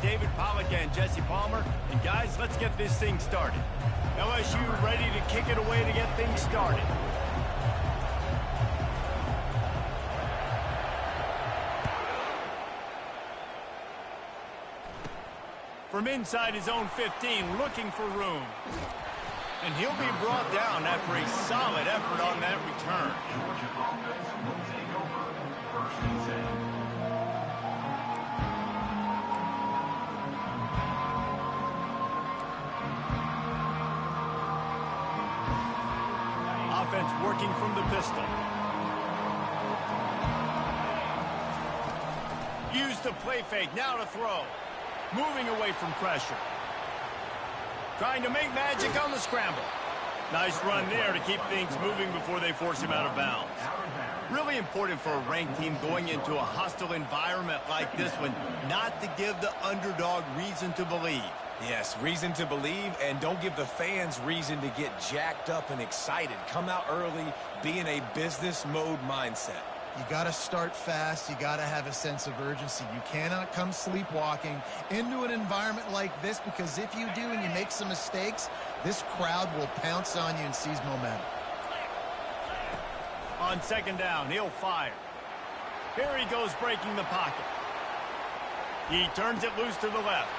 David Pollock and Jesse Palmer. And guys, let's get this thing started. LSU ready to kick it away to get things started. From inside his own 15, looking for room. And he'll be brought down after a solid effort on that return. Offense working from the pistol. Use the play fake, now to throw. Moving away from pressure. Trying to make magic on the scramble. Nice run there to keep things moving before they force him out of bounds. Really important for a ranked team going into a hostile environment like this one, not to give the underdog reason to believe. Yes, reason to believe, and don't give the fans reason to get jacked up and excited. Come out early, be in a business mode mindset. You got to start fast. You got to have a sense of urgency. You cannot come sleepwalking into an environment like this, because if you do and you make some mistakes, this crowd will pounce on you and seize momentum. On second down, he'll fire. Here he goes, breaking the pocket. He turns it loose to the left.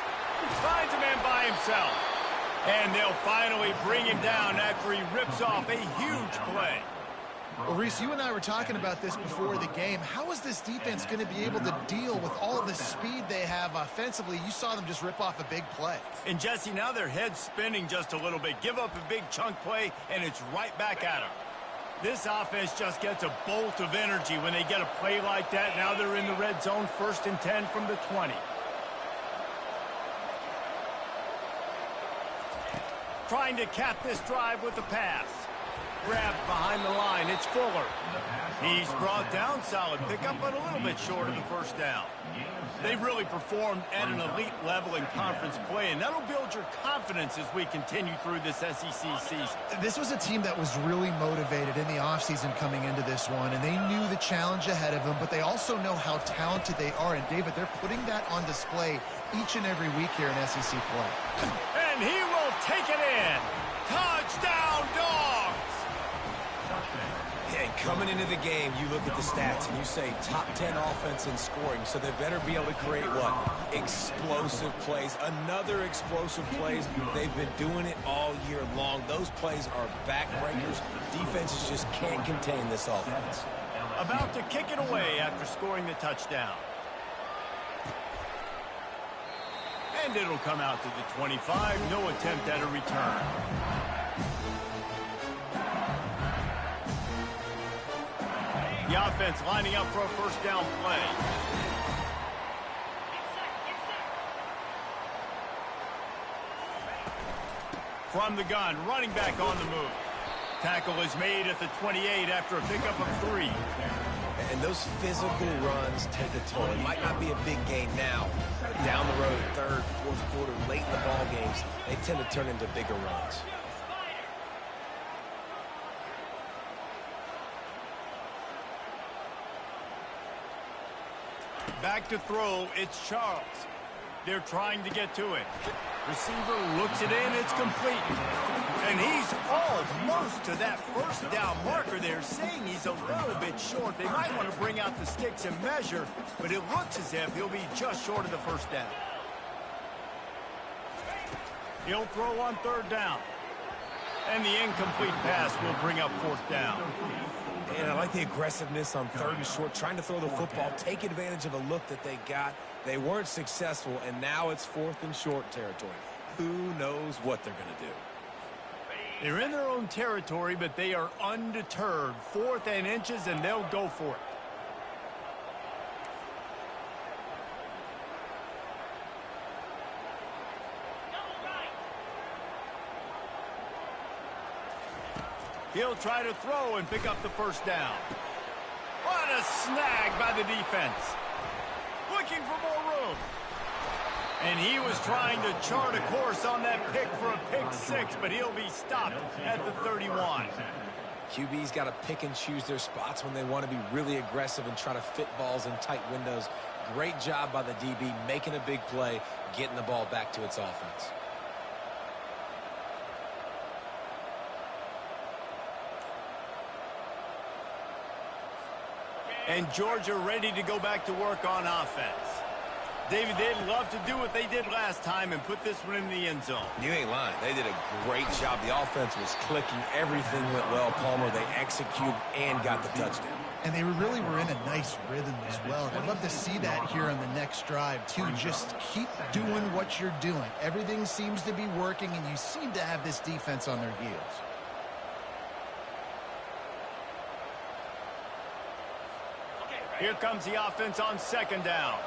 Finds a man by himself. And they'll finally bring him down after he rips off a huge play. Well, Reese, you and I were talking about this before the game. How is this defense going to be able to deal with all the speed they have offensively? You saw them just rip off a big play. And, Jesse, now their head's spinning just a little bit. Give up a big chunk play, and it's right back at them. This offense just gets a bolt of energy when they get a play like that. Now they're in the red zone, 1st and 10 from the 20. Trying to cap this drive with a pass. Grabbed behind the line. It's Fuller. He's brought down. Solid pickup, but a little bit short of the first down. They've really performed at an elite level in conference play, and that'll build your confidence as we continue through this SEC season. This was a team that was really motivated in the offseason coming into this one, and they knew the challenge ahead of them, but they also know how talented they are. And, David, they're putting that on display each and every week here in SEC play. And he will take it in. Touchdown, Dogs! And coming into the game, you look at the stats and you say top 10 offense in scoring, so they better be able to create what? Explosive plays. Another explosive plays. They've been doing it all year long. Those plays are backbreakers. Defenses just can't contain this offense. About to kick it away after scoring the touchdown. And it'll come out to the 25. No attempt at a return. The offense lining up for a first down play. From the gun, running back on the move. Tackle is made at the 28 after a pickup of 3. And those physical runs take a toll. It might not be a big gain now, but down the road, 3rd, 4th quarter, late in the ball games, they tend to turn into bigger runs. Back to throw, it's Charles. They're trying to get to it. Receiver looks it in, it's complete. And he's almost to that first down marker there, saying he's a little bit short. They might want to bring out the sticks and measure, but it looks as if he'll be just short of the first down. He'll throw on 3rd down. And the incomplete pass will bring up 4th down. And I like the aggressiveness on 3rd and short, trying to throw the football, take advantage of a look that they got. They weren't successful, and now it's 4th and short territory. Who knows what they're going to do? They're in their own territory, but they are undeterred. 4th and inches, and they'll go for it. He'll try to throw and pick up the first down. What a snag by the defense. Looking for more room. And he was trying to chart a course on that pick for a pick 6, but he'll be stopped at the 31. QB's got to pick and choose their spots when they want to be really aggressive and try to fit balls in tight windows. Great job by the DB, making a big play, getting the ball back to its offense. And Georgia ready to go back to work on offense. David, they'd love to do what they did last time and put this one in the end zone. You ain't lying. They did a great job. The offense was clicking. Everything went well, Palmer. They executed and got the touchdown. And they really were in a nice rhythm as well. And I'd love to see that here on the next drive, too. Just keep doing what you're doing. Everything seems to be working, and you seem to have this defense on their heels. Here comes the offense on second down.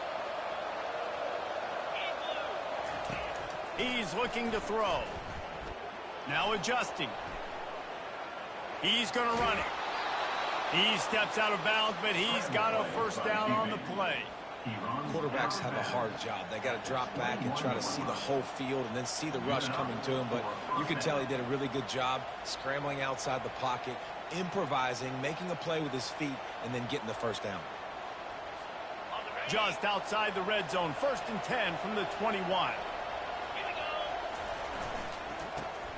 He's looking to throw. Now adjusting. He's going to run it. He steps out of bounds, but he's got a first down on the play. Quarterbacks have a hard job. They got to drop back and try to see the whole field and then see the rush coming to him. But you can tell he did a really good job scrambling outside the pocket, improvising, making a play with his feet, and then getting the first down. Just outside the red zone, 1st and 10 from the 21.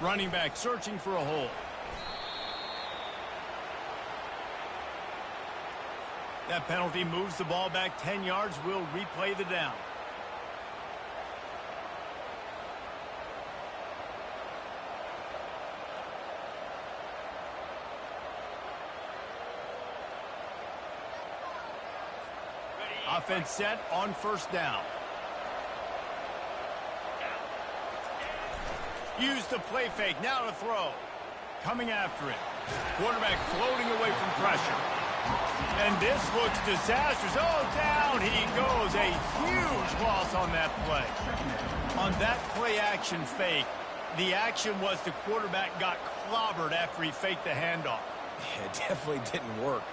Running back searching for a hole. That penalty moves the ball back 10 yards. We'll replay the down. Offense set on first down. Use the play fake. Now to throw. Coming after it. Quarterback floating away from pressure. And this looks disastrous. Oh, down he goes. A huge loss on that play. On that play action fake, the action was the quarterback got clobbered after he faked the handoff. Yeah, it definitely didn't work.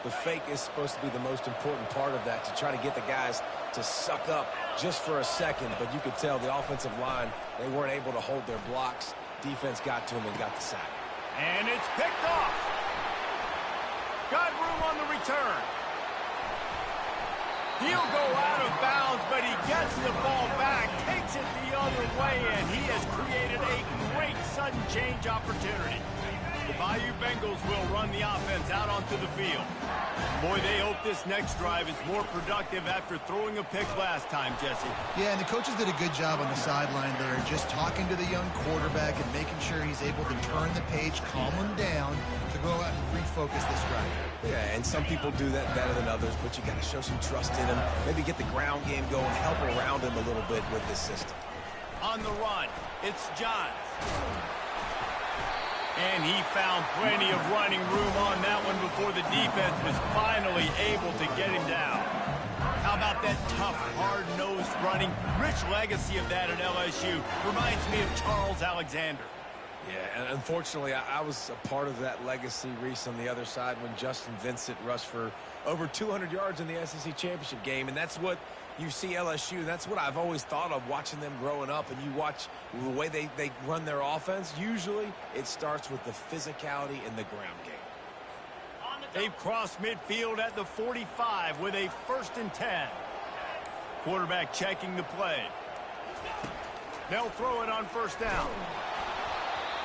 The fake is supposed to be the most important part of that, to try to get the guys to suck up just for a second. But you could tell the offensive line, they weren't able to hold their blocks. Defense got to him and got the sack. And it's picked off. Got room on the return. He'll go out of bounds, but he gets the ball back, takes it the other way, and he has created a great sudden change opportunity. The Bayou Bengals will run the offense out onto the field. Boy, they hope this next drive is more productive after throwing a pick last time, Jesse. Yeah, and the coaches did a good job on the sideline there, just talking to the young quarterback and making sure he's able to turn the page, calm him down, to go out and refocus this drive. Yeah, and some people do that better than others, but you got to show some trust in him. Maybe get the ground game going, help around him a little bit with this system. On the run, it's Johns. And he found plenty of running room on that one before the defense was finally able to get him down. How about that tough, hard-nosed running? Rich legacy of that at LSU. Reminds me of Charles Alexander. Yeah, and unfortunately, I was a part of that legacy, Reese, on the other side when Justin Vincent rushed for over 200 yards in the SEC championship game, and that's what you see LSU. That's what I've always thought of watching them growing up, and you watch the way they run their offense. Usually, it starts with the physicality in the ground game. They've crossed midfield at the 45 with a 1st and 10. Quarterback checking the play. They'll throw it on first down.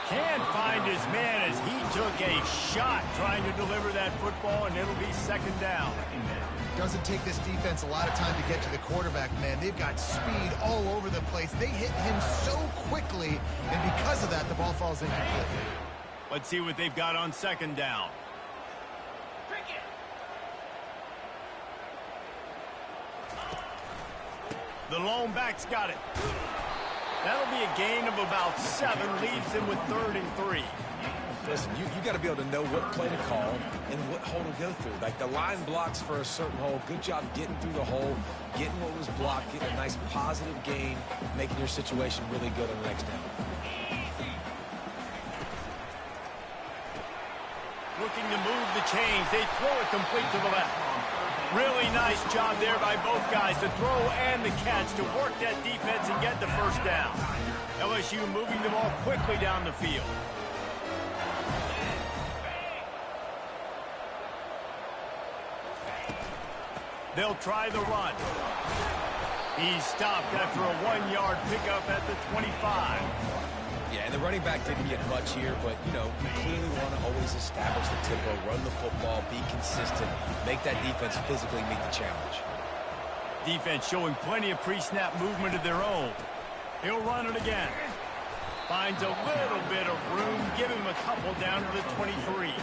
Can't find his man as he took a shot trying to deliver that football, and it'll be 2nd down. Doesn't take this defense a lot of time to get to the quarterback, man. They've got speed all over the place. They hit him so quickly, and because of that, the ball falls incomplete. Let's see what they've got on 2nd down. The lone back's got it. That'll be a gain of about 7, leaves him with 3rd and 3. Listen, you got to be able to know what play to call and what hole to go through. Like the line blocks for a certain hole. Good job getting through the hole, getting what was blocked, getting a nice positive gain, making your situation really good on the next down. Looking to move the chains. They throw it complete to the left. Really nice job there by both guys, the throw and the catch, to work that defense and get the first down. LSU moving the ball quickly down the field. They'll try the run. He's stopped after a 1-yard pickup at the 25. Yeah, and the running back didn't get much here, but, you know, you clearly want to always establish the tempo, run the football, be consistent, make that defense physically meet the challenge. Defense showing plenty of pre-snap movement of their own. He'll run it again. Finds a little bit of room, give him a couple down to the 23.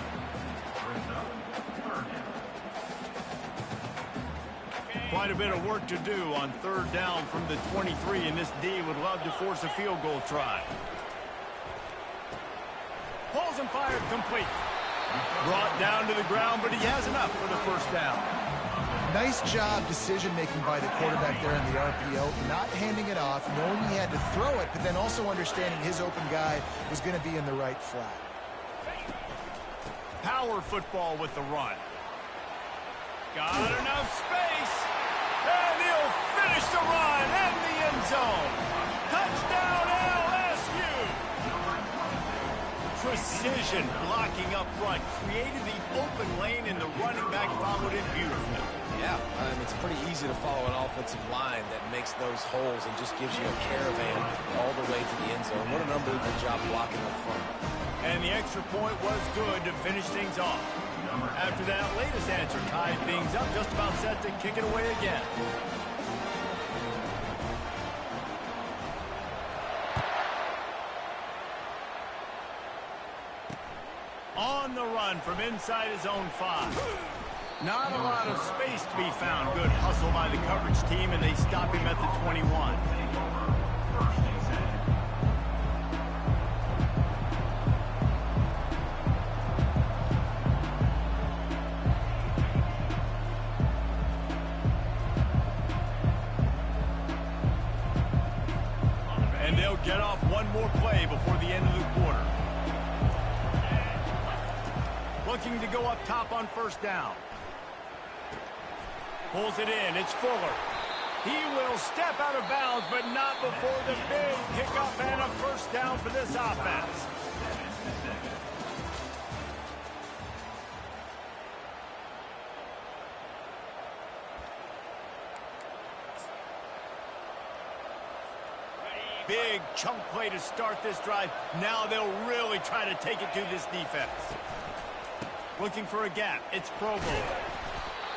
Quite a bit of work to do on third down from the 23, and this D would love to force a field goal try. Pulls and fired complete. Brought down to the ground, but he has enough for the first down. Nice job decision-making by the quarterback there in the RPO, not handing it off, knowing he had to throw it, but then also understanding his open guy was going to be in the right flat. Power football with the run. Got enough space, and he'll finish the run in the end zone. Touchdown, LSU! Precision blocking up front, created the open lane, and the running back followed it beautifully. Yeah, it's pretty easy to follow an offensive line that makes those holes and just gives you a caravan all the way to the end zone. What an unbelievable job blocking up front. And the extra point was good to finish things off. After that latest answer tied things up, just about set to kick it away again. On the run from inside his own 5. Not a lot of space to be found. Good hustle by the coverage team, and they stop him at the 21. And they'll get off one more play before the end of the quarter. Looking to go up top on first down. Pulls it in. It's Fuller. He will step out of bounds, but not before the big pickup and a first down for this offense. Big chunk play to start this drive. Now they'll really try to take it to this defense. Looking for a gap. It's Provo.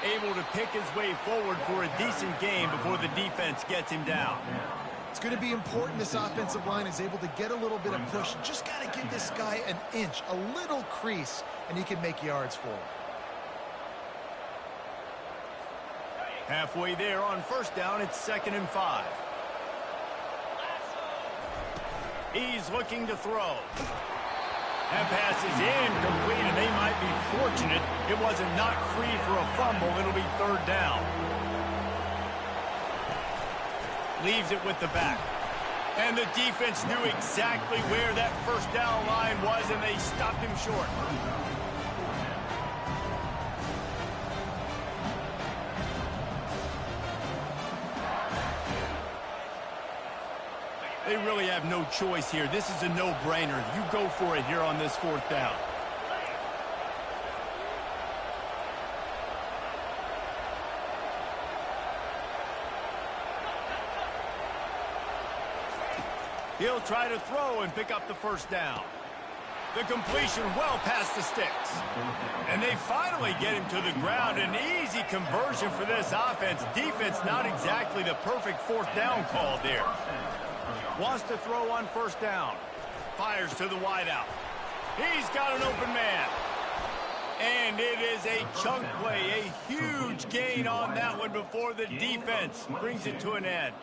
Able to pick his way forward for a decent gain before the defense gets him down. It's going to be important this offensive line is able to get a little bit of push. Just got to give this guy an inch, a little crease, and he can make yards for it. Halfway there on first down, it's 2nd and 5. He's looking to throw. That pass is incomplete, and they might be fortunate it wasn't knocked free for a fumble. It'll be third down. Leaves it with the back. And the defense knew exactly where that first down line was, and they stopped him short. They really have no choice here. This is a no-brainer. You go for it here on this fourth down. He'll try to throw and pick up the first down. The completion well past the sticks. And they finally get him to the ground. An easy conversion for this offense. Defense not exactly the perfect fourth down call there. Wants to throw on first down. Fires to the wideout. He's got an open man. And it is a chunk play. A huge gain on that one before the defense brings it to an end.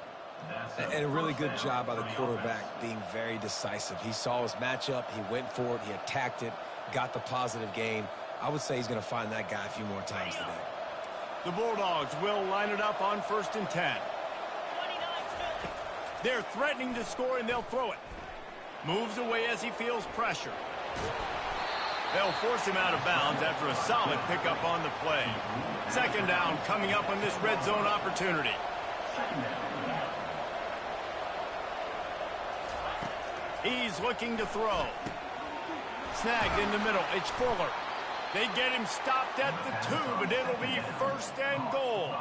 And a really good job by the quarterback being very decisive. He saw his matchup. He went for it. He attacked it. Got the positive gain. I would say he's going to find that guy a few more times today. The Bulldogs will line it up on 1st and 10. They're threatening to score, and they'll throw it. Moves away as he feels pressure. They'll force him out of bounds after a solid pickup on the play. 2nd down coming up on this red zone opportunity. He's looking to throw. Snagged in the middle. It's Fuller. They get him stopped at the 2, but it'll be 1st and goal.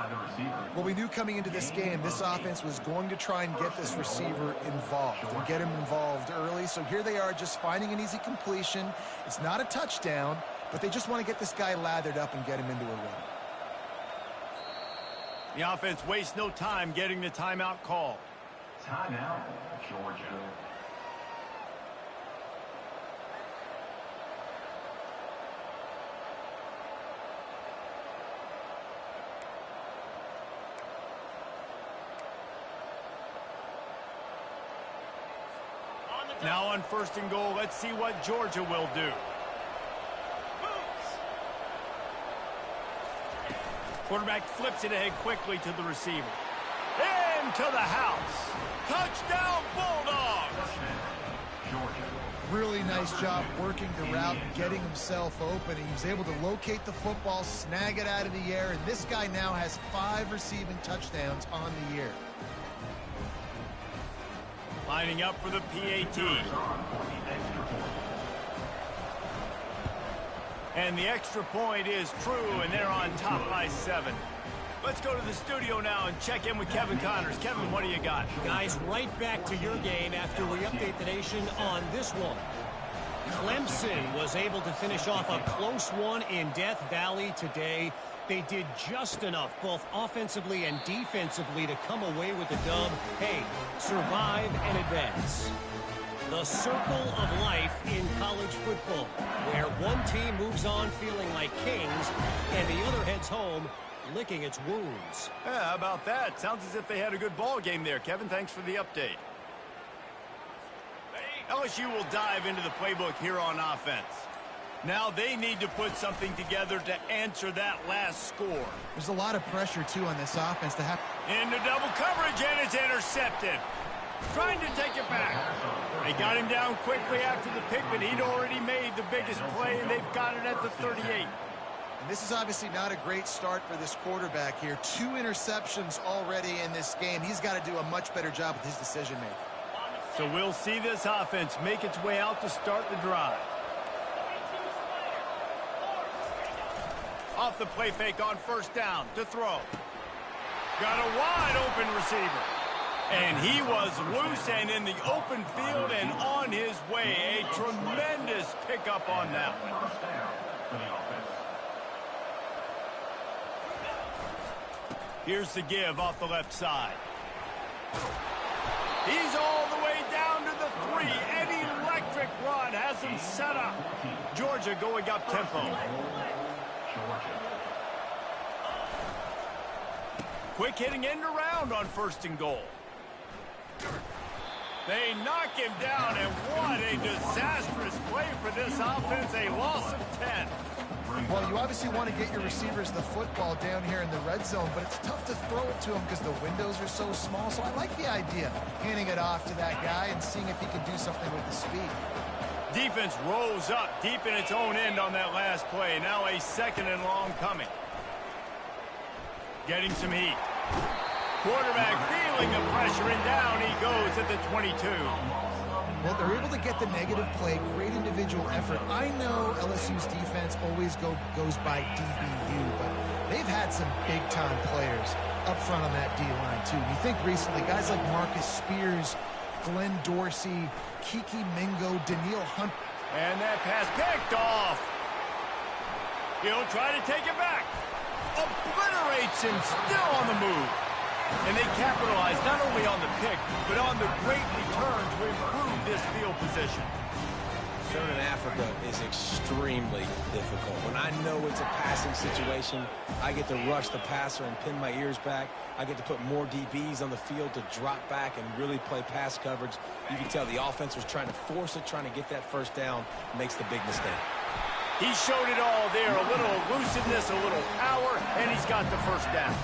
Well, we knew coming into this game, this offense was going to try and get this receiver involved and get him involved early. So here they are just finding an easy completion. It's not a touchdown, but they just want to get this guy lathered up and get him into a run. The offense wastes no time getting the timeout call. Timeout, Georgia. Now on 1st and goal, let's see what Georgia will do. Quarterback flips it ahead quickly to the receiver. Into the house. Touchdown, Bulldogs! Really nice job working the route, getting himself open. He was able to locate the football, snag it out of the air, and this guy now has 5 receiving touchdowns on the year. Lining up for the PAT. And the extra point is true, and they're on top by 7. Let's go to the studio now and check in with Kevin Connors. Kevin, what do you got? Guys, right back to your game after we update the nation on this one. Clemson was able to finish off a close one in Death Valley today. They did just enough, both offensively and defensively, to come away with the dub. Hey, survive and advance. The circle of life in college football, where one team moves on feeling like kings, and the other heads home licking its wounds. Yeah, how about that? Sounds as if they had a good ball game there. Kevin, thanks for the update. LSU will dive into the playbook here on offense. Now they need to put something together to answer that last score. There's a lot of pressure, too, on this offense to have. Into double coverage, and it's intercepted. Trying to take it back. They got him down quickly after the pick, but he'd already made the biggest play, and they've got it at the 38. And this is obviously not a great start for this quarterback here. 2 interceptions already in this game. He's got to do a much better job with his decision-making. So we'll see this offense make its way out to start the drive. Off the play fake on 1st down to throw. Got a wide open receiver. And he was loose and in the open field and on his way. A tremendous pickup on that one. Here's the give off the left side. He's all the way down to the 3. An electric run has him set up. Georgia going up tempo. Quick hitting end around on 1st and goal. They knock him down, and what a disastrous play for this offense. A loss of 10. Well, you obviously want to get your receivers the football down here in the red zone, but it's tough to throw it to them because the windows are so small. So I like the idea, handing it off to that guy and seeing if he can do something with the speed. Defense rose up deep in its own end on that last play. Now a 2nd and long coming. Getting some heat. Quarterback feeling the pressure, and down he goes at the 22. Well, they're able to get the negative play, great individual effort. I know LSU's defense always goes by DBU, but they've had some big-time players up front on that D-line, too. You think recently, guys like Marcus Spears, Glenn Dorsey, Kiki Mingo, Daniil Hunt. And that pass picked off. He'll try to take it back. Obliterates him, still on the move. And they capitalize not only on the pick, but on the great return to improve this field position. Southern Africa is extremely difficult. When I know it's a passing situation, I get to rush the passer and pin my ears back. I get to put more DBs on the field to drop back and really play pass coverage. You can tell the offense was trying to force it, trying to get that 1st down, makes the big mistake. He showed it all there, a little elusiveness, a little power, and he's got the 1st down.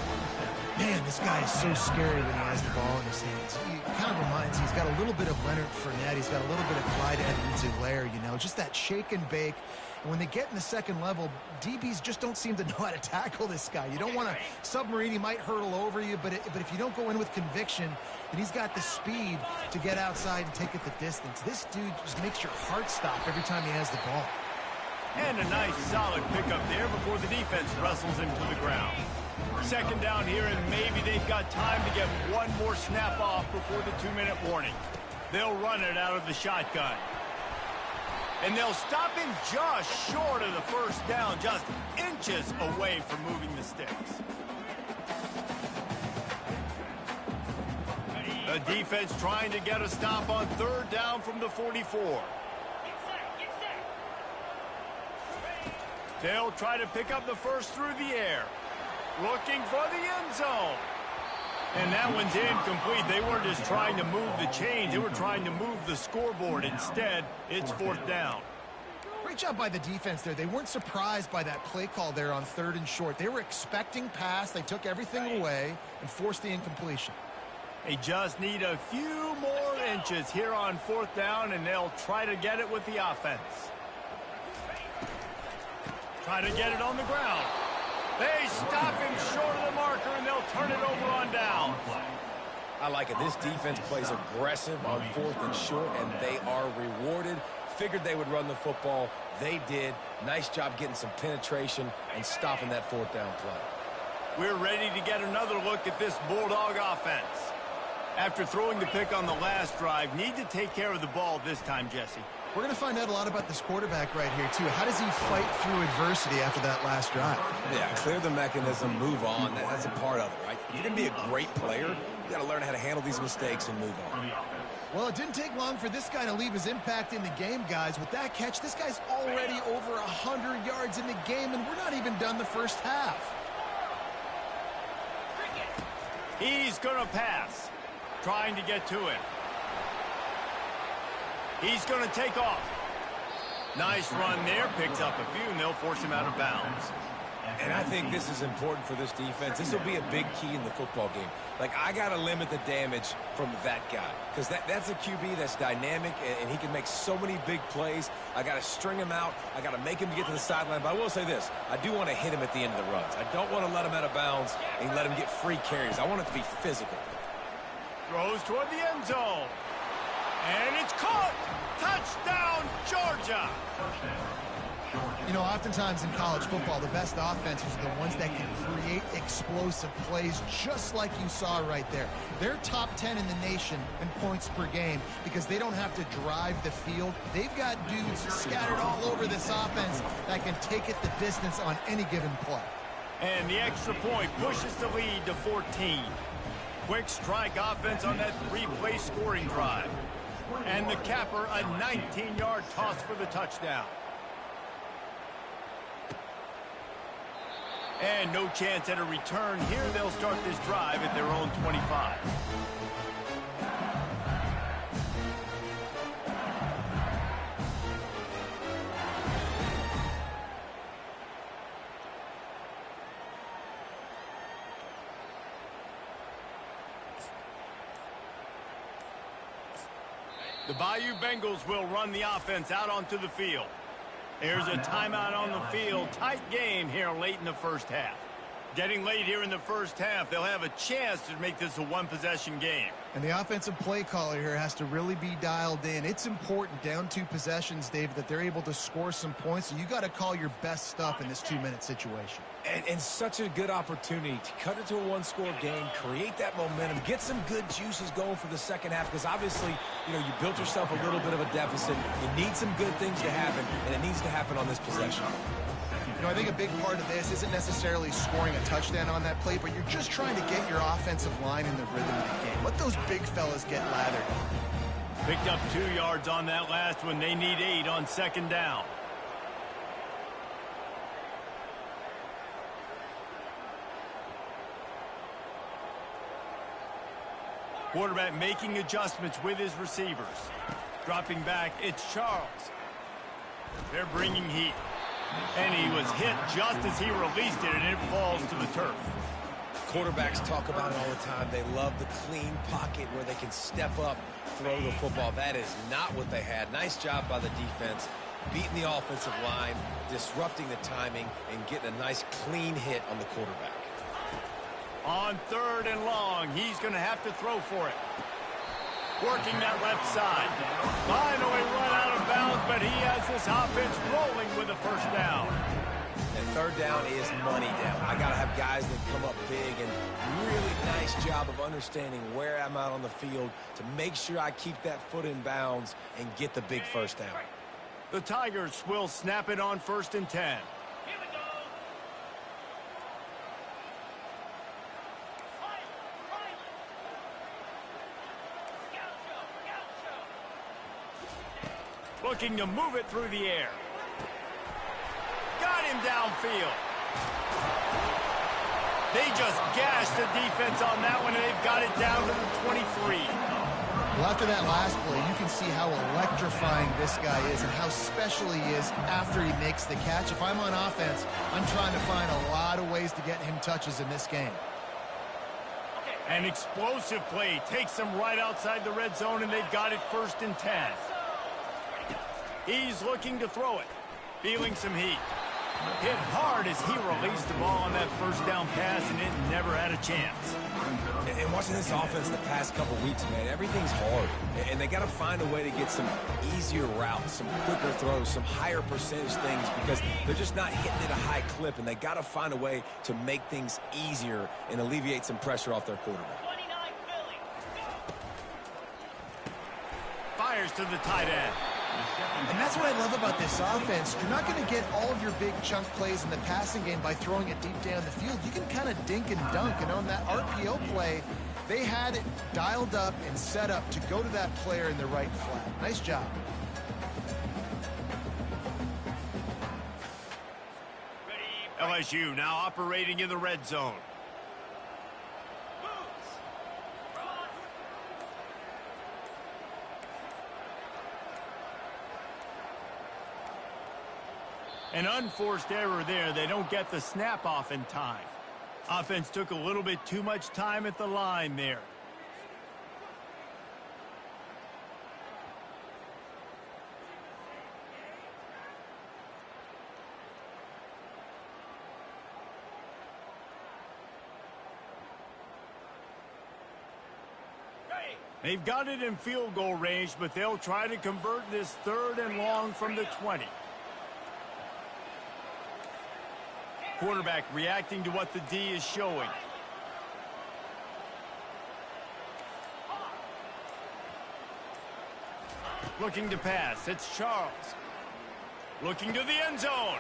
Man, this guy is so scary when he has the ball in his hands. He kind of reminds me, he's got a little bit of Leonard Fournette. He's got a little bit of Clyde Edwards-Helaire, you know, just that shake and bake. And when they get in the 2nd level, DBs just don't seem to know how to tackle this guy. You don't want to submarine. He might hurtle over you, but if you don't go in with conviction, then he's got the speed to get outside and take it the distance. This dude just makes your heart stop every time he has the ball. And a nice solid pickup there before the defense wrestles him to the ground. Second down here, and maybe they've got time to get one more snap off before the 2-minute warning. They'll run it out of the shotgun. And they'll stop him just short of the first down, just inches away from moving the sticks. The defense trying to get a stop on third down from the 44. They'll try to pick up the first through the air. Looking for the end zone. And that one's incomplete. They weren't just trying to move the chains. They were trying to move the scoreboard. Instead, it's fourth down. Great job by the defense there. They weren't surprised by that play call there on third and short. They were expecting pass. They took everything away and forced the incompletion. They just need a few more inches here on fourth down, and they'll try to get it with the offense. Try to get it on the ground. They stop him short of the marker, and they'll turn it over on downs. I like it. This defense plays aggressive on fourth and short, and they are rewarded. Figured they would run the football. They did. Nice job getting some penetration and stopping that fourth down play. We're ready to get another look at this Bulldog offense. After throwing the pick on the last drive, need to take care of the ball this time, Jesse. We're going to find out a lot about this quarterback right here, too. How does he fight through adversity after that last drive? Yeah, clear the mechanism, move on. That's a part of it, right? If you're going to be a great player, you got to learn how to handle these mistakes and move on. Well, it didn't take long for this guy to leave his impact in the game, guys. With that catch, this guy's already over 100 yards in the game, and we're not even done the first half. He's going to pass. Trying to get to it. He's going to take off. Nice run there. Picks up a few, and they'll force him out of bounds. And I think this is important for this defense. This will be a big key in the football game. Like, I got to limit the damage from that guy. Because that's a QB that's dynamic, and he can make so many big plays. I got to string him out. I got to make him get to the sideline. But I will say this. I do want to hit him at the end of the runs. I don't want to let him out of bounds and let him get free carries. I want it to be physical. Throws toward the end zone. And it's caught. Touchdown, Georgia. You know, oftentimes in college football, the best offenses are the ones that can create explosive plays, just like you saw right there. They're top 10 in the nation in points per game because they don't have to drive the field. They've got dudes scattered all over this offense that can take it the distance on any given play. And the extra point pushes the lead to 14. Quick strike offense on that three-play scoring drive. And the capper, a 19-yard toss for the touchdown. And no chance at a return here. They'll start this drive at their own 25. The Bayou Bengals will run the offense out onto the field. There's a timeout on the field. Tight game here late in the first half. Getting late here in the first half, they'll have a chance to make this a one-possession game. And the offensive play caller here has to really be dialed in. It's important down 2 possessions, David, that they're able to score some points. So you got to call your best stuff in this 2-minute situation. And such a good opportunity to cut it to a one-score game, create that momentum, get some good juices going for the second half, because obviously, you know, you built yourself a little bit of a deficit. You need some good things to happen, and it needs to happen on this possession. You know, I think a big part of this isn't necessarily scoring a touchdown on that play, but you're just trying to get your offensive line in the rhythm of the game. Let those big fellas get lathered. Picked up 2 yards on that last one. They need 8 on second down. Quarterback making adjustments with his receivers. Dropping back, it's Charles. They're bringing heat. And he was hit just as he released it, and it falls to the turf. Quarterbacks talk about it all the time. They love the clean pocket where they can step up, throw the football. That is not what they had. Nice job by the defense, beating the offensive line, disrupting the timing, and getting a nice clean hit on the quarterback. On 3rd and long, he's going to have to throw for it. Working that left side. Finally run out of bounds, but he has this offense rolling with a first down. And third down is money down. I got to have guys that come up big, and really nice job of understanding where I'm out on the field to make sure I keep that foot in bounds and get the big first down. The Tigers will snap it on 1st and 10. Looking to move it through the air. Got him downfield. They just gashed the defense on that one, and they've got it down to the 23. Well, after that last play, you can see how electrifying this guy is and how special he is after he makes the catch. If I'm on offense, I'm trying to find a lot of ways to get him touches in this game. An explosive play takes them right outside the red zone, and they've got it 1st and 10. He's looking to throw it. Feeling some heat. Hit hard as he released the ball on that first down pass, and it never had a chance. And watching this offense the past couple weeks, man, everything's hard. And they got to find a way to get some easier routes, some quicker throws, some higher percentage things, because they're just not hitting at a high clip, and they got to find a way to make things easier and alleviate some pressure off their quarterback. Fires to the tight end. And that's what I love about this offense. You're not going to get all of your big chunk plays in the passing game by throwing it deep down the field. You can kind of dink and dunk. And on that RPO play, they had it dialed up and set up to go to that player in the right flat. Nice job. LSU now operating in the red zone. An unforced error there. They don't get the snap off in time. Offense took a little bit too much time at the line there. They've got it in field goal range, but they'll try to convert this 3rd and long from the 20. Quarterback reacting to what the D is showing. Looking to pass. It's Charles. Looking to the end zone.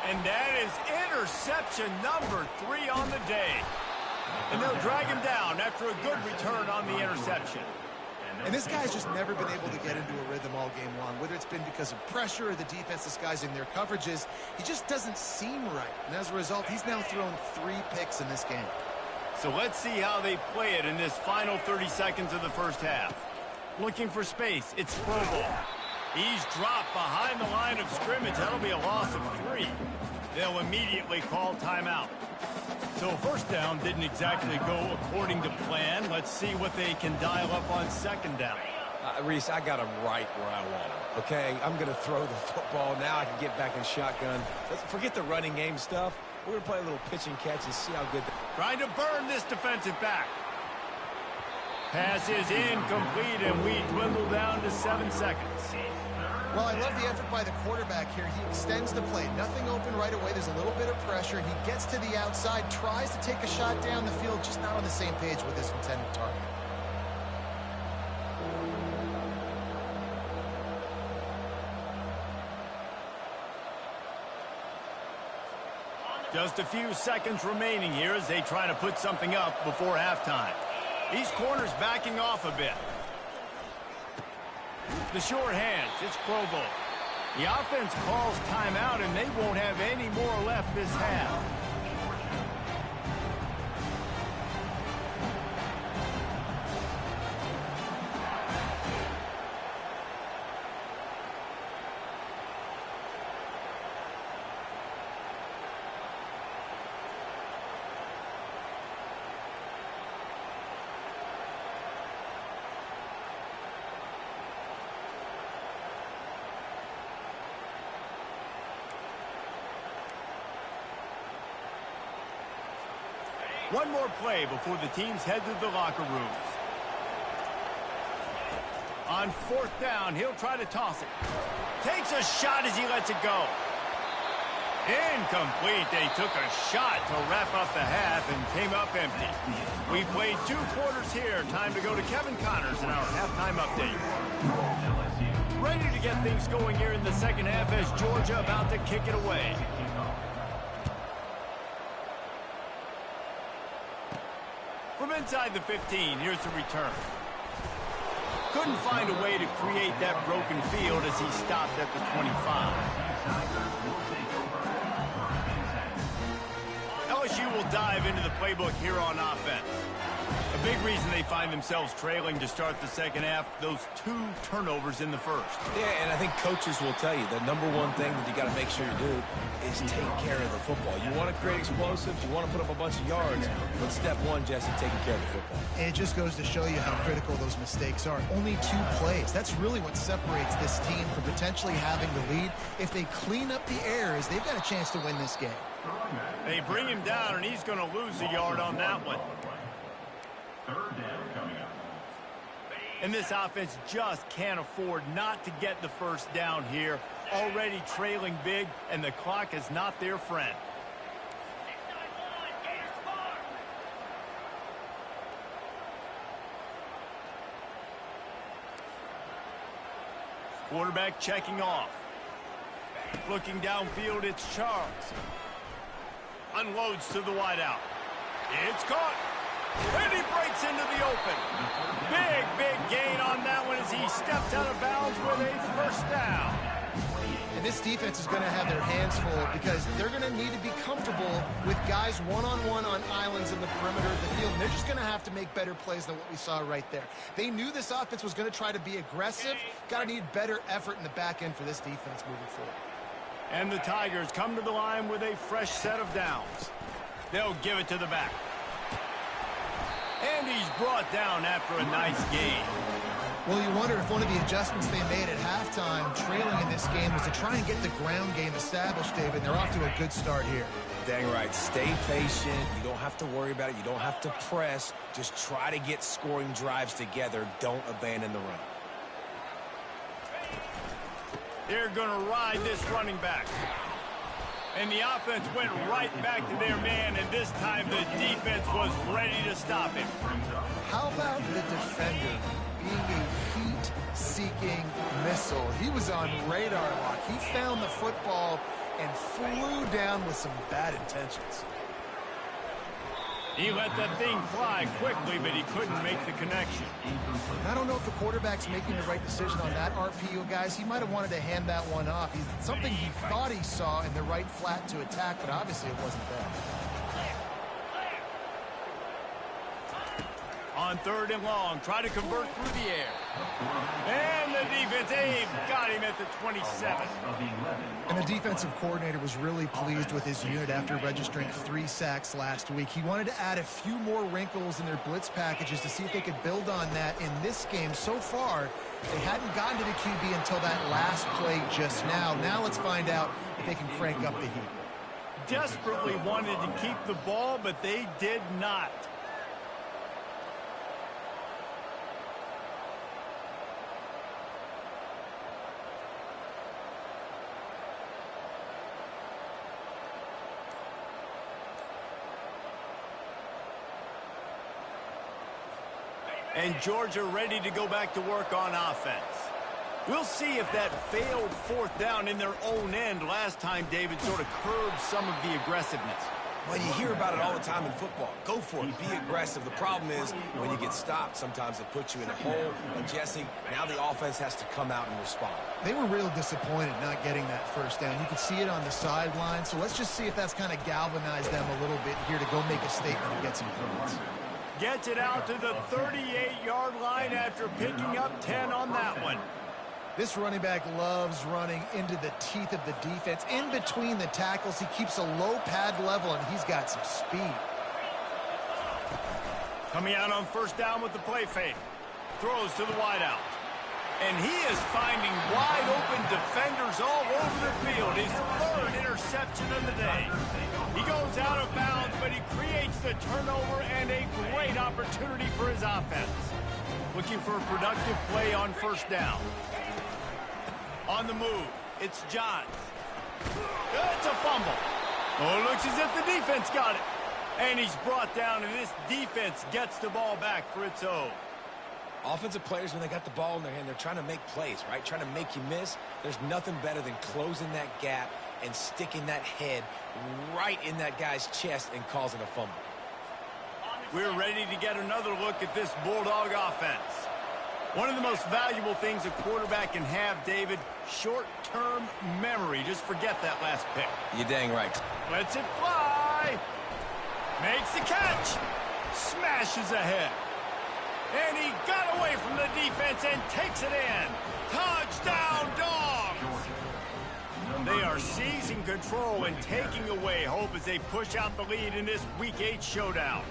And that is interception number 3 on the day. And they'll drag him down after a good return on the interception. And this guy's just never been able to get into a rhythm all game long, whether it's been because of pressure or the defense disguising their coverages. He just doesn't seem right. And as a result, he's now thrown 3 picks in this game. So let's see how they play it in this final 30 seconds of the first half. Looking for space. It's Froebel. He's dropped behind the line of scrimmage. That'll be a loss of 3. They'll immediately call timeout. So first down didn't exactly go according to plan. Let's see what they can dial up on 2nd down. Reese, I got him right where I want him. Okay, I'm going to throw the football. Now I can get back in shotgun. Let's forget the running game stuff. We're going to play a little pitch and catch and see how good. Trying to burn this defensive back. Pass is incomplete, and we dwindle down to 7 seconds. Well, I love the effort by the quarterback here. He extends the play. Nothing open right away. There's a little bit of pressure. He gets to the outside, tries to take a shot down the field, just not on the same page with his intended target. Just a few seconds remaining here as they try to put something up before halftime. These corners backing off a bit. The short hands, it's Provo. The offense calls timeout, and they won't have any more left this half. One more play before the teams head to the locker rooms. On 4th down, he'll try to toss it. Takes a shot as he lets it go. Incomplete. They took a shot to wrap up the half and came up empty. We've played 2 quarters here. Time to go to Kevin Connors in our halftime update. Ready to get things going here in the second half as Georgia about to kick it away. From inside the 15, here's the return. Couldn't find a way to create that broken field as he stopped at the 25. LSU will dive into the playbook here on offense. A big reason they find themselves trailing to start the second half, those 2 turnovers in the first. Yeah, and I think coaches will tell you the number one thing that you got to make sure you do is take care of the football. You want to create explosives, you want to put up a bunch of yards, but step 1, Jesse, taking care of the football. And it just goes to show you how critical those mistakes are. Only 2 plays. That's really what separates this team from potentially having the lead. If they clean up the errors, they've got a chance to win this game. They bring him down, and he's going to lose a yard on that one. 3rd down coming up. And this offense just can't afford not to get the first down here. Already trailing big, and the clock is not their friend. Quarterback checking off. Looking downfield, it's Charles. Unloads to the wideout. It's caught. And he breaks into the open. Big gain on that one as he steps out of bounds with a first down. And this defense is going to have their hands full because they're going to need to be comfortable with guys one-on-one on islands in the perimeter of the field. And they're just going to have to make better plays than what we saw right there. They knew this offense was going to try to be aggressive. Got to need better effort in the back end for this defense moving forward. And the Tigers come to the line with a fresh set of downs. They'll give it to the back. And he's brought down after a nice gain. Well, you wonder if one of the adjustments they made at halftime, trailing in this game, was to try and get the ground game established, David. They're off to a good start here. Dang right. Stay patient. You don't have to worry about it. You don't have to press. Just try to get scoring drives together. Don't abandon the run. They're going to ride this running back. And the offense went right back to their man, and this time the defense was ready to stop him. How about the defender being a heat-seeking missile? He was on radar lock. He found the football and flew down with some bad intentions. He let that thing fly quickly, but he couldn't make the connection. I don't know if the quarterback's making the right decision on that RPO, guys. He might have wanted to hand that one off. Something he thought he saw in the right flat to attack, but obviously it wasn't there. On 3rd and long, try to convert through the air. And the defense, they've got him at the 27. And the defensive coordinator was really pleased with his unit after registering 3 sacks last week. He wanted to add a few more wrinkles in their blitz packages to see if they could build on that in this game. So far, they hadn't gotten to the QB until that last play just now. Now let's find out if they can crank up the heat. Desperately wanted to keep the ball, but they did not. And Georgia ready to go back to work on offense. We'll see if that failed 4th down in their own end last time, David, sort of curbed some of the aggressiveness. Well, you hear about it all the time in football. Go for it. Be aggressive. The problem is when you get stopped, sometimes it puts you in a hole. And, Jesse, now the offense has to come out and respond. They were real disappointed not getting that first down. You could see it on the sideline. So let's just see if that's kind of galvanized them a little bit here to go make a statement and get some points. Gets it out to the 38-yard line after picking up 10 on that one. This running back loves running into the teeth of the defense. In between the tackles, he keeps a low pad level, and he's got some speed. Coming out on 1st down with the play fake. Throws to the wideout. And he is finding wide-open defenders all over the field. His 3rd interception of the day. He goes out of bounds, but he creates the turnover and a great opportunity for his offense. Looking for a productive play on first down. On the move, it's Johns. It's a fumble. Oh, it looks as if the defense got it. And he's brought down, and this defense gets the ball back for its own. Offensive players, when they got the ball in their hand, they're trying to make plays, right? Trying to make you miss. There's nothing better than closing that gap and sticking that head right in that guy's chest and causing a fumble. We're ready to get another look at this Bulldog offense. One of the most valuable things a quarterback can have, David, short-term memory. Just forget that last pick. You're dang right. Lets it fly. Makes the catch. Smashes ahead. And he got away from the defense and takes it in. Touchdown, Dogs! They are seizing control and taking away hope as they push out the lead in this Week 8 showdown.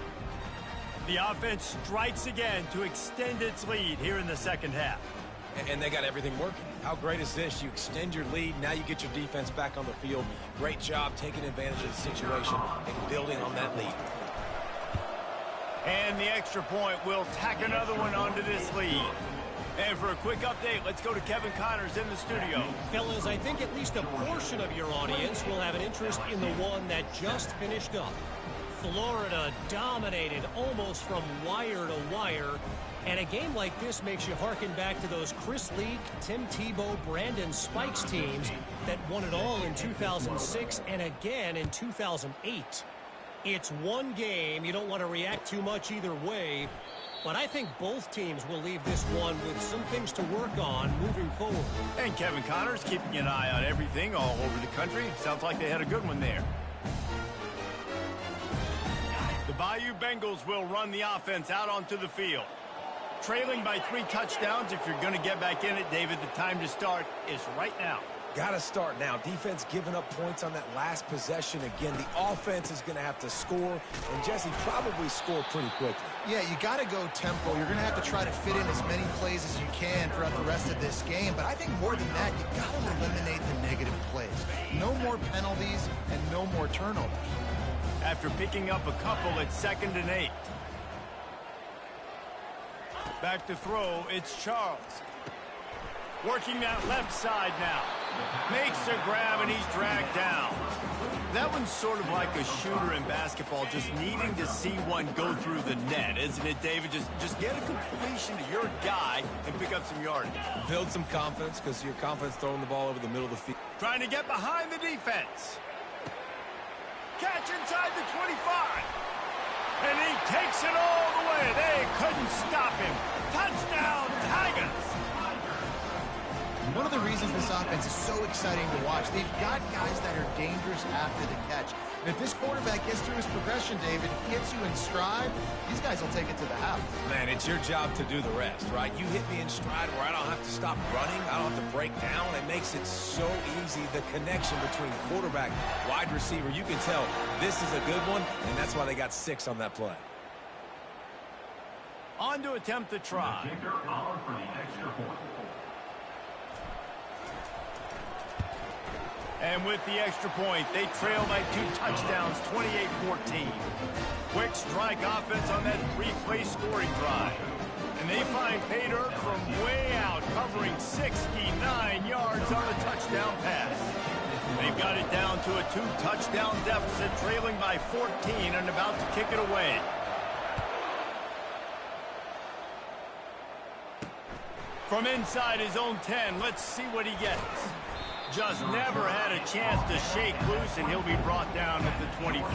The offense strikes again to extend its lead here in the second half. And they got everything working. How great is this? You extend your lead, now you get your defense back on the field. Great job taking advantage of the situation and building on that lead. And the extra point will tack another one onto this lead. And for a quick update, let's go to Kevin Connors in the studio. Fellas, I think at least a portion of your audience will have an interest in the one that just finished up. Florida dominated almost from wire to wire. And a game like this makes you harken back to those Chris Leak, Tim Tebow, Brandon Spikes teams that won it all in 2006 and again in 2008. It's one game. You don't want to react too much either way. But I think both teams will leave this one with some things to work on moving forward. And Kevin Connors keeping an eye on everything all over the country. Sounds like they had a good one there. The Bayou Bengals will run the offense out onto the field. Trailing by 3 touchdowns. If you're going to get back in it, David, the time to start is right now. Got to start now. Defense giving up points on that last possession. Again, the offense is going to have to score, and Jesse probably score pretty quickly. Yeah, you got to go tempo. You're going to have to try to fit in as many plays as you can throughout the rest of this game. But I think more than that, you got to eliminate the negative plays. No more penalties and no more turnovers. After picking up a couple, it's 2nd and 8. Back to throw, it's Charles. Working that left side now. Makes a grab, and he's dragged down. That one's sort of like a shooter in basketball, just needing to see one go through the net, isn't it, David? Just get a completion to your guy and pick up some yardage. Build some confidence, because your confidence throwing the ball over the middle of the field. Trying to get behind the defense. Catch inside the 25. And he takes it all the way. They couldn't stop him. Touchdown, Tigers. One of the reasons this offense is so exciting to watch, they've got guys that are dangerous after the catch. And if this quarterback gets through his progression, David, gets you in stride, these guys will take it to the house. Man, it's your job to do the rest, right? You hit me in stride where I don't have to stop running. I don't have to break down. It makes it so easy, the connection between quarterback, wide receiver. You can tell this is a good one, and that's why they got 6 on that play. On to attempt the try. The kicker out for the extra point. And with the extra point, they trail by 2 touchdowns, 28-14. Quick strike offense on that 3-play scoring drive. And they find pay dirt from way out, covering 69 yards on the touchdown pass. They've got it down to a 2-touchdown deficit, trailing by 14 and about to kick it away. From inside his own 10, let's see what he gets. Just never had a chance to shake loose, and he'll be brought down at the 24.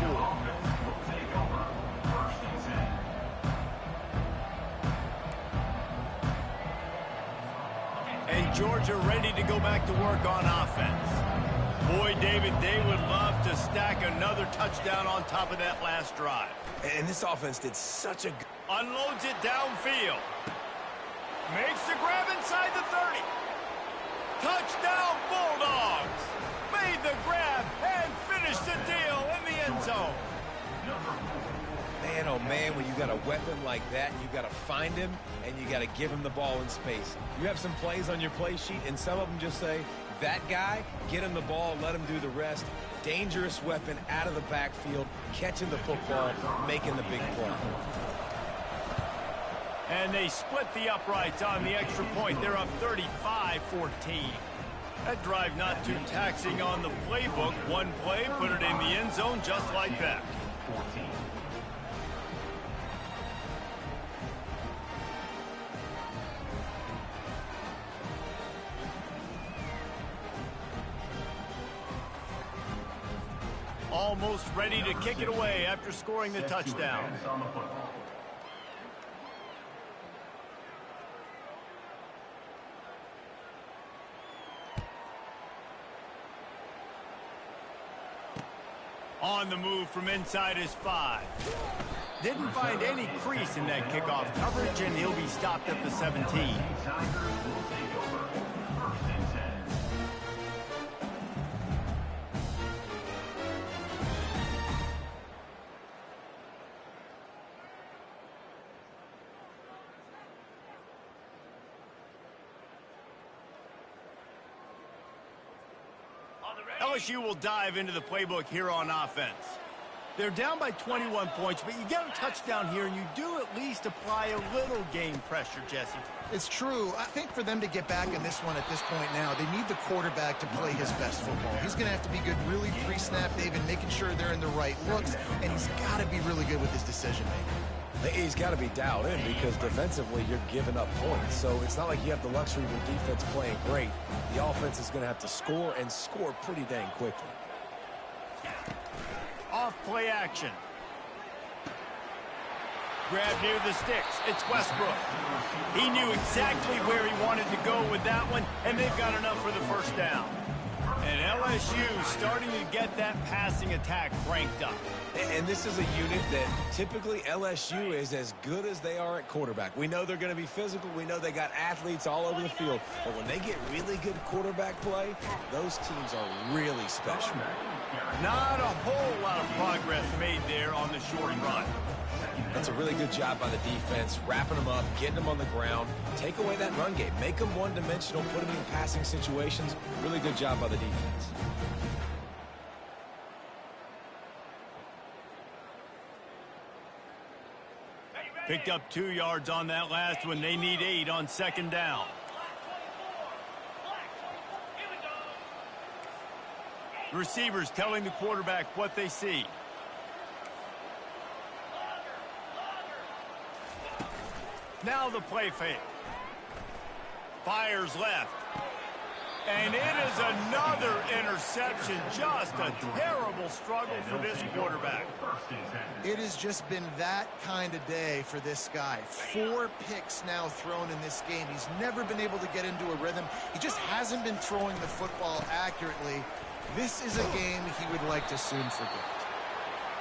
And Georgia ready to go back to work on offense. Boy, David, they would love to stack another touchdown on top of that last drive. And this offense did such a good... Unloads it downfield. Makes the grab inside the 30. Touchdown, Bulldogs! Made the grab and finished the deal in the end zone. Man, oh man, when you got a weapon like that, you got to find him, and you got to give him the ball in space. You have some plays on your play sheet, and some of them just say, that guy, get him the ball, let him do the rest. Dangerous weapon out of the backfield, catching the football, making the big play. And they split the uprights on the extra point. They're up 35-14. That drive not too taxing on the playbook. One play, put it in the end zone just like that. 14. Almost ready to kick it away after scoring the touchdown. On the move from inside his 5. Didn't find any crease in that kickoff coverage, and he'll be stopped at the 17. LSU will dive into the playbook here on offense. They're down by 21 points, but you get a touchdown here, and you do at least apply a little game pressure, Jesse. It's true. I think for them to get back in this one at this point now, they need the quarterback to play his best football. He's going to have to be good really pre-snap, David, making sure they're in the right looks, and he's got to be really good with his decision-making. He's got to be dialed in because defensively you're giving up points. So it's not like you have the luxury of your defense playing great. The offense is going to have to score and score pretty dang quickly. Off play action. Grab near the sticks. It's Westbrook. He knew exactly where he wanted to go with that one, and they've got enough for the first down. And LSU starting to get that passing attack cranked up. And this is a unit that typically LSU is as good as they are at quarterback. We know they're going to be physical. We know they got athletes all over the field. But when they get really good quarterback play, those teams are really special. Not a whole lot of progress made there on the short run. That's a really good job by the defense, wrapping them up, getting them on the ground. Take away that run game. Make them one-dimensional, put them in passing situations. Really good job by the defense. Picked up 2 yards on that last one. They need 8 on second down. Receivers telling the quarterback what they see. Now the play fake. Fires left. And it is another interception. Just a terrible struggle for this quarterback. It has just been that kind of day for this guy. 4 picks now thrown in this game. He's never been able to get into a rhythm. He just hasn't been throwing the football accurately. This is a game he would like to soon forget.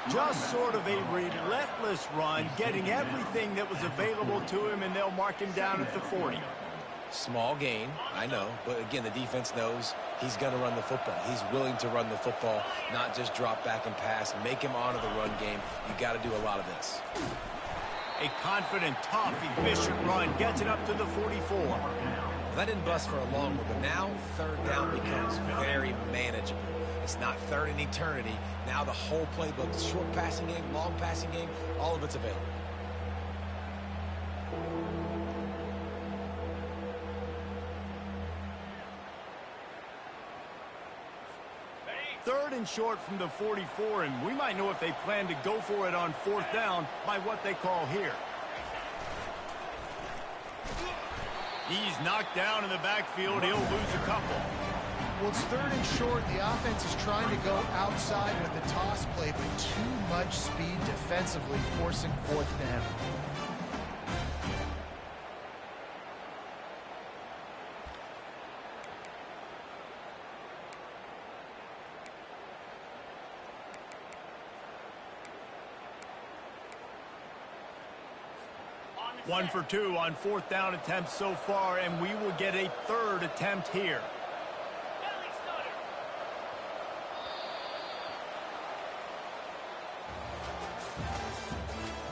Just sort of a relentless run, getting everything that was available to him, and they'll mark him down at the 40. Small gain, I know, but again, the defense knows he's going to run the football. He's willing to run the football, not just drop back and pass, make him honor the run game. You got to do a lot of this. A confident, tough, efficient run gets it up to the 44. Well, that didn't bust for a long one, but now third down becomes very manageable. It's not third in eternity. Now the whole playbook, short passing game, long passing game, all of it's available. Third and short from the 44, and we might know if they plan to go for it on fourth down by what they call here. He's knocked down in the backfield. He'll lose a couple. Well, it's third and short. The offense is trying to go outside with the toss play, but too much speed defensively, forcing fourth down. One for 2 on fourth down attempts so far, and we will get a third attempt here.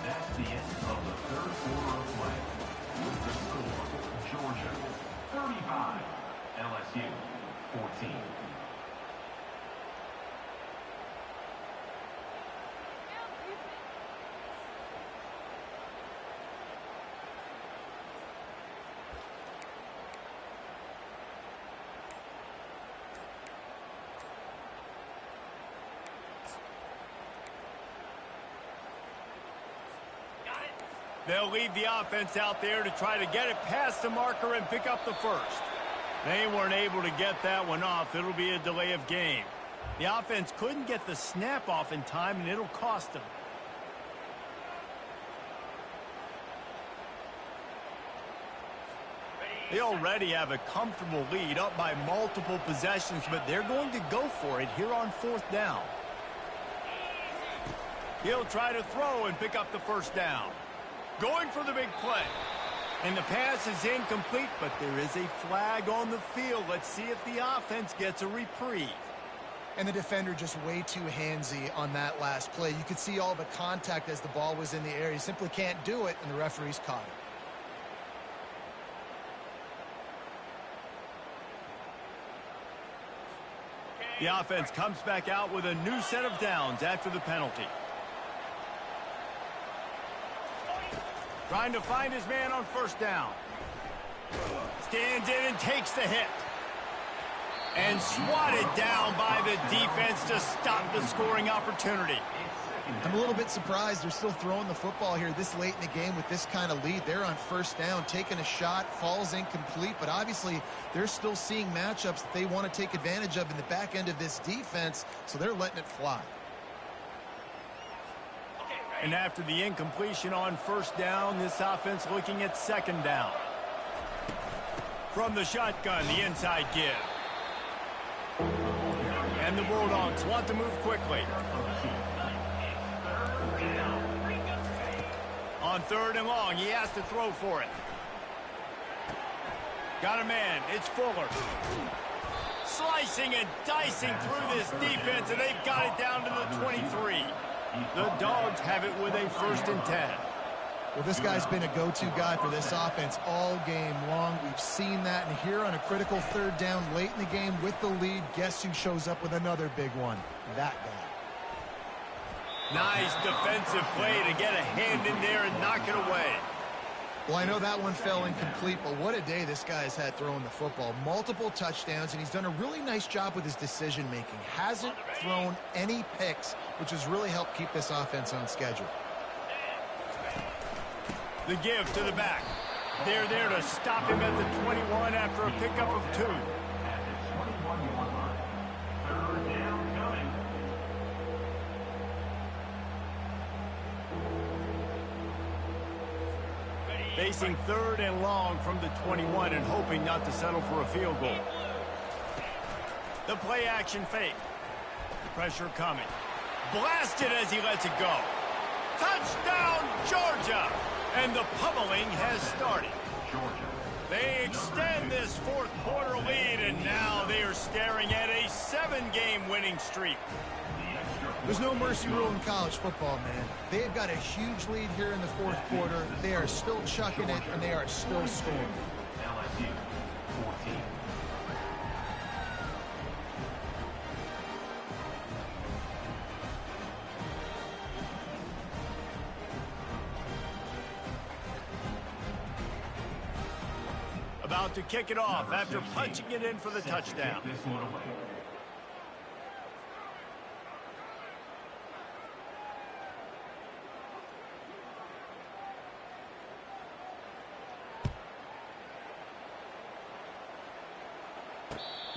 That's the end of the third quarter of play. With the score, Georgia 35, LSU 14. They'll leave the offense out there to try to get it past the marker and pick up the first. They weren't able to get that one off. It'll be a delay of game. The offense couldn't get the snap off in time, and it'll cost them. They already have a comfortable lead, up by multiple possessions, but they're going to go for it here on 4th down. He'll try to throw and pick up the first down. Going for the big play. And the pass is incomplete, but there is a flag on the field. Let's see if the offense gets a reprieve. And the defender just way too handsy on that last play. You could see all the contact as the ball was in the air. He simply can't do it, and the referee's caught it. The offense comes back out with a new set of downs after the penalty. Trying to find his man on 1st down. Stands in and takes the hit. And swatted down by the defense to stop the scoring opportunity. I'm a little bit surprised they're still throwing the football here this late in the game with this kind of lead. They're on 1st down, taking a shot, falls incomplete, but obviously they're still seeing matchups that they want to take advantage of in the back end of this defense, so they're letting it fly. And after the incompletion on 1st down, this offense looking at 2nd down. From the shotgun, the inside give. And the Bulldogs want to move quickly. On 3rd and long, he has to throw for it. Got a man. It's Fuller. Slicing and dicing through this defense, and they've got it down to the 23. The Dogs have it with a 1st and 10. Well, this guy's been a go-to guy for this offense all game long. We've seen that, and here on a critical 3rd down late in the game with the lead, guess who shows up with another big one? That guy. Nice defensive play to get a hand in there and knock it away. Well, I know that one fell incomplete, but what a day this guy's had throwing the football. Multiple touchdowns, and he's done a really nice job with his decision-making. Hasn't thrown any picks, which has really helped keep this offense on schedule. The give to the back. They're there to stop him at the 21 after a pickup of 2. Facing 3rd and long from the 21 and hoping not to settle for a field goal. The play action fake. Pressure coming. Blasted as he lets it go. Touchdown, Georgia! And the pummeling has started. They extend this 4th quarter lead, and now they are staring at a 7-game winning streak. There's no mercy rule in college football, man. They've got a huge lead here in the 4th quarter. They are still chucking it, and they are still scoring. LSU 14. About to kick it off after punching it in for the touchdown. This one away.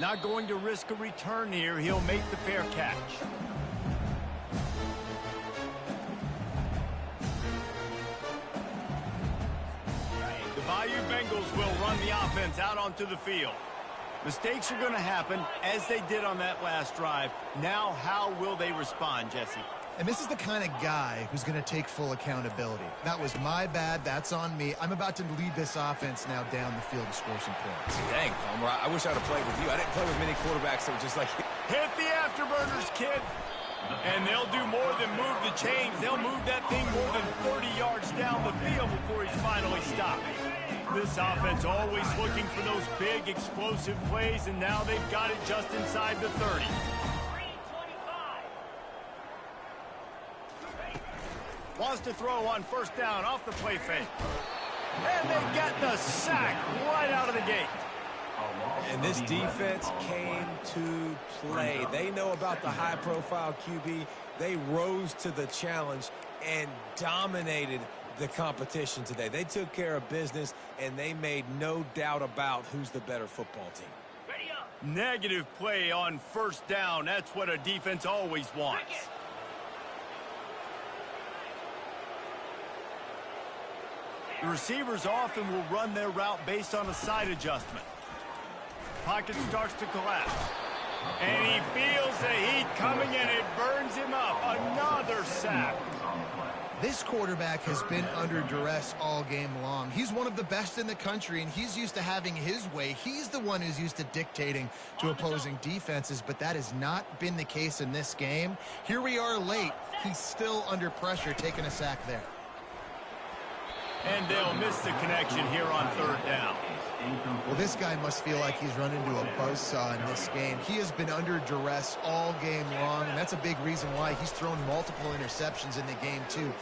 Not going to risk a return here. He'll make the fair catch. The Bayou Bengals will run the offense out onto the field. Mistakes are going to happen, as they did on that last drive. Now, how will they respond, Jesse? And this is the kind of guy who's going to take full accountability. That was my bad. That's on me. I'm about to lead this offense now down the field to score some points. Dang, Homer, I wish I'd have played with you. I didn't play with many quarterbacks that were just like... Hit the afterburners, kid. And they'll do more than move the chains. They'll move that thing more than 30 yards down the field before he's finally stopped. This offense always looking for those big, explosive plays, and now they've got it just inside the 30. Wants to throw on 1st down off the play fake. And they get the sack right out of the gate. And this defense came to play. They know about the high-profile QB. They rose to the challenge and dominated the competition today. They took care of business, and they made no doubt about who's the better football team. Negative play on first down. That's what a defense always wants. The receivers often will run their route based on a side adjustment. Pocket starts to collapse. And he feels the heat coming in. It burns him up. Another sack. This quarterback has been under duress all game long. He's one of the best in the country, and he's used to having his way. He's the one who's used to dictating to opposing defenses, but that has not been the case in this game. Here we are late. He's still under pressure, taking a sack there. And they'll miss the connection here on third down. Well, this guy must feel like he's run into a buzzsaw in this game. He has been under duress all game long, and that's a big reason why he's thrown multiple interceptions in the game, too.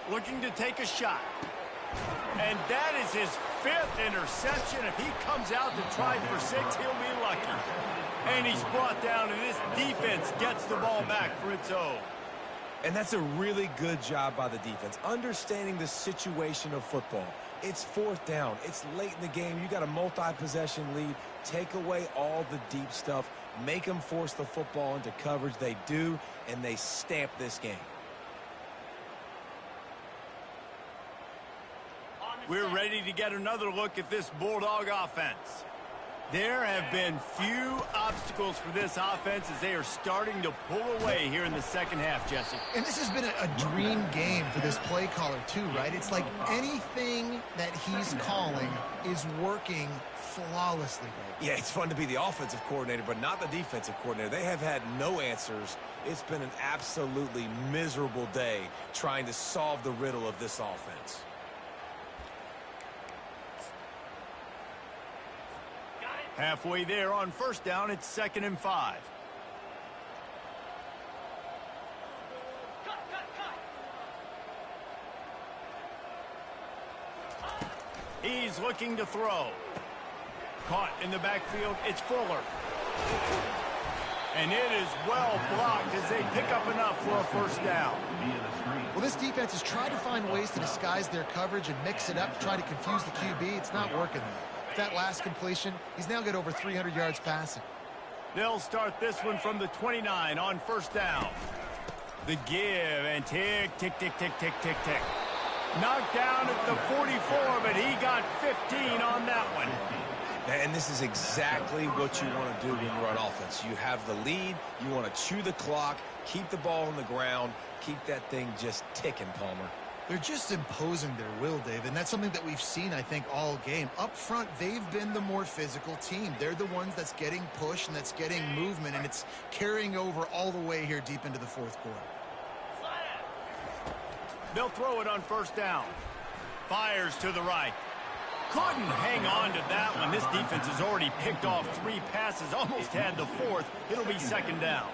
Looking to take a shot. And that is his 5th interception. If he comes out to try for 6, he'll be lucky. And he's brought down, and this defense gets the ball back for its own. And that's a really good job by the defense, understanding the situation of football. It's 4th down. It's late in the game. You got a multi-possession lead. Take away all the deep stuff. Make them force the football into coverage. They do, and they stamp this game. We're ready to get another look at this Bulldog offense. There have been few obstacles for this offense as they are starting to pull away here in the second half, Jesse. And this has been a dream game for this play caller, too, right? It's like anything that he's calling is working flawlessly. Yeah, it's fun to be the offensive coordinator, but not the defensive coordinator. They have had no answers. It's been an absolutely miserable day trying to solve the riddle of this offense. Halfway there on first down, it's 2nd and 5. He's looking to throw. Caught in the backfield, it's Fuller. And it is well blocked as they pick up enough for a first down. Well, this defense has tried to find ways to disguise their coverage and mix it up to try to confuse the QB. It's not working. That last completion, he's now got over 300 yards passing. They'll start this one from the 29 on first down. The give and tick, tick, tick, tick, tick, tick, tick. Knocked down at the 44, but he got 15 on that one. And this is exactly what you want to do when you're on offense. You have the lead, you want to chew the clock, keep the ball on the ground, keep that thing just ticking, Palmer. They're just imposing their will, Dave, and that's something that we've seen, I think, all game. Up front, they've been the more physical team. They're the ones that's getting push and that's getting movement, and it's carrying over all the way here deep into the 4th quarter. They'll throw it on first down. Fires to the right. Couldn't hang on to that one. This defense has already picked off 3 passes, almost had the 4th. It'll be 2nd down.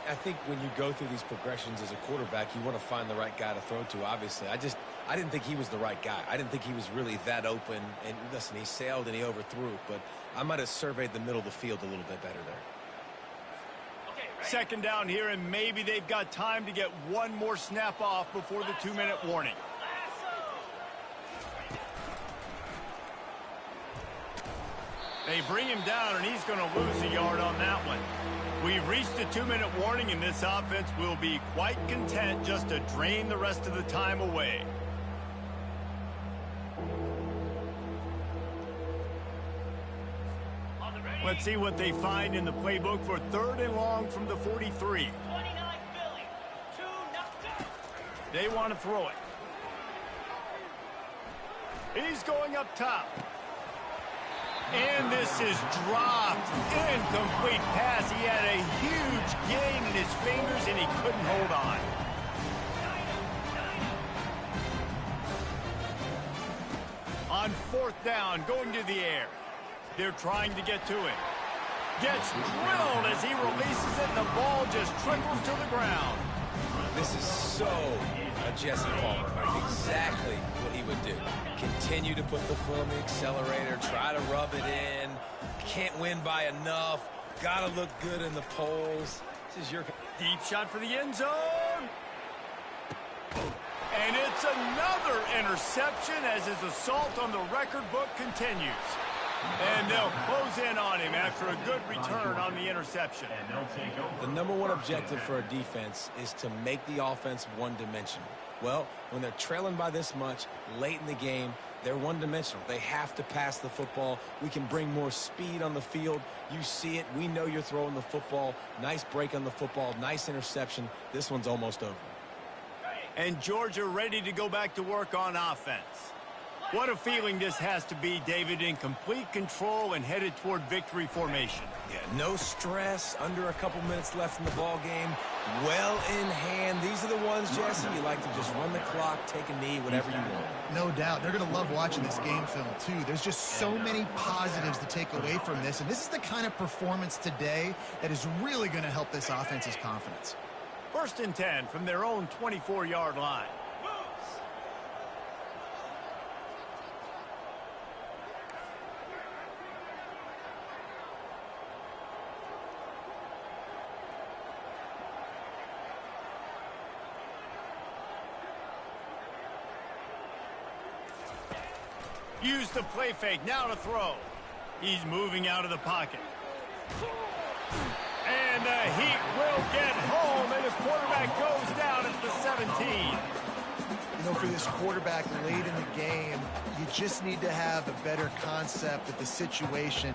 I think when you go through these progressions as a quarterback, you want to find the right guy to throw to, obviously. I didn't think he was the right guy. I didn't think he was really that open. And listen, he sailed and he overthrew, but I might have surveyed the middle of the field a little bit better there. Okay, 2nd down here, and maybe they've got time to get one more snap off before the 2-minute warning. They bring him down, and he's going to lose a yard on that one. We've reached the 2-minute warning, and this offense will be quite content just to drain the rest of the time away. Let's see what they find in the playbook for 3rd and long from the 43. They want to throw it. He's going up top. And this is dropped. Incomplete pass. He had a huge gain in his fingers, and he couldn't hold on. On 4th down, going to the air. They're trying to get to it. Gets drilled as he releases it, and the ball just trickles to the ground. This is so a Jesse Palmer. Exactly what he would do. Continue to put the foot on the accelerator, try to rub it in. Can't win by enough. Got to look good in the polls. This is your deep shot for the end zone. And it's another interception as his assault on the record book continues. And they'll close in on him after a good return on the interception. The number one objective for a defense is to make the offense one-dimensional. Well, when they're trailing by this much late in the game, they're one-dimensional. They have to pass the football. We can bring more speed on the field. You see it. We know you're throwing the football. Nice break on the football. Nice interception. This one's almost over. And Georgia ready to go back to work on offense. What a feeling this has to be, David, in complete control and headed toward victory formation. Yeah, no stress, under a couple minutes left in the ball game, well in hand. These are the ones, Jesse, you like to just run the clock, take a knee, whatever you want. No doubt. They're going to love watching this game film, too. There's just so many positives to take away from this, and this is the kind of performance today that is really going to help this offense's confidence. 1st and 10 from their own 24-yard line. Use the play fake now to throw. He's moving out of the pocket. And the Heat will get home, and the quarterback goes down at the 17. You know, for this quarterback late in the game, you just need to have a better concept of the situation.